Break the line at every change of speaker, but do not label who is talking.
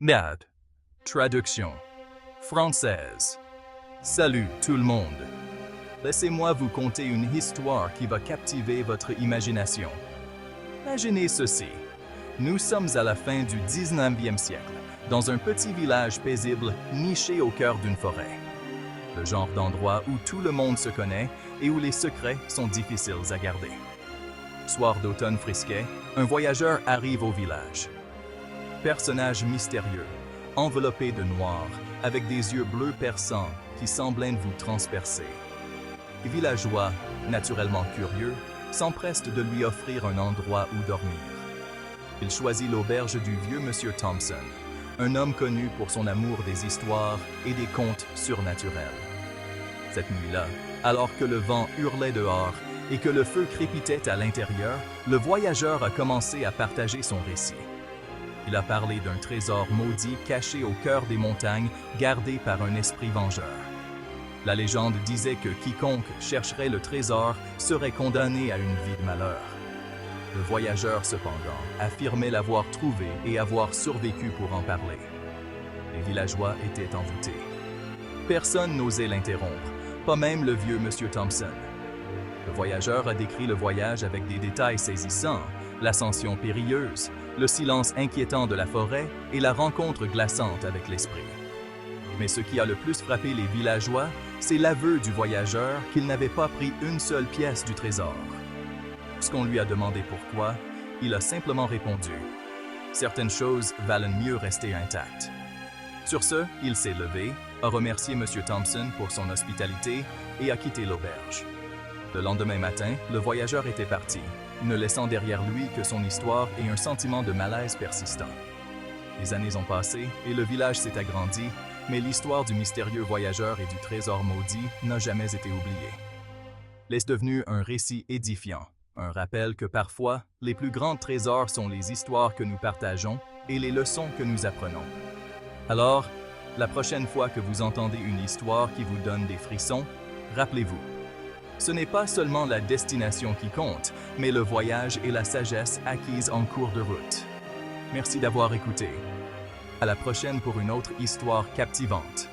Merde. Traduction. Française. Salut tout le monde. Laissez-moi vous conter une histoire qui va captiver votre imagination. Imaginez ceci. Nous sommes à la fin du 19e siècle, dans un petit village paisible niché au cœur d'une forêt. Le genre d'endroit où tout le monde se connaît et où les secrets sont difficiles à garder. Soir d'automne frisquet, un voyageur arrive au village. Personnage mystérieux, enveloppé de noir, avec des yeux bleus perçants qui semblent vous transpercer. Les villageois, naturellement curieux, s'empressent de lui offrir un endroit où dormir. Il choisit l'auberge du vieux Monsieur Thompson, un homme connu pour son amour des histoires et des contes surnaturels. Cette nuit-là, alors que le vent hurlait dehors et que le feu crépitait à l'intérieur, le voyageur a commencé à partager son récit. Il a parlé d'un trésor maudit caché au cœur des montagnes, gardé par un esprit vengeur. La légende disait que quiconque chercherait le trésor serait condamné à une vie de malheur. Le voyageur, cependant, affirmait l'avoir trouvé et avoir survécu pour en parler. Les villageois étaient envoûtés. Personne n'osait l'interrompre, pas même le vieux Monsieur Thompson. Le voyageur a décrit le voyage avec des détails saisissants, l'ascension périlleuse, le silence inquiétant de la forêt et la rencontre glaçante avec l'esprit. Mais ce qui a le plus frappé les villageois, c'est l'aveu du voyageur qu'il n'avait pas pris une seule pièce du trésor. Lorsqu'on lui a demandé pourquoi, il a simplement répondu « Certaines choses valent mieux rester intactes ». Sur ce, il s'est levé, a remercié M. Thompson pour son hospitalité et a quitté l'auberge. Le lendemain matin, le voyageur était parti, ne laissant derrière lui que son histoire et un sentiment de malaise persistant. Les années ont passé et le village s'est agrandi, mais l'histoire du mystérieux voyageur et du trésor maudit n'a jamais été oubliée. C'est devenu un récit édifiant, un rappel que parfois, les plus grands trésors sont les histoires que nous partageons et les leçons que nous apprenons. Alors, la prochaine fois que vous entendez une histoire qui vous donne des frissons, rappelez-vous, ce n'est pas seulement la destination qui compte, mais le voyage et la sagesse acquise en cours de route. Merci d'avoir écouté. À la prochaine pour une autre histoire captivante.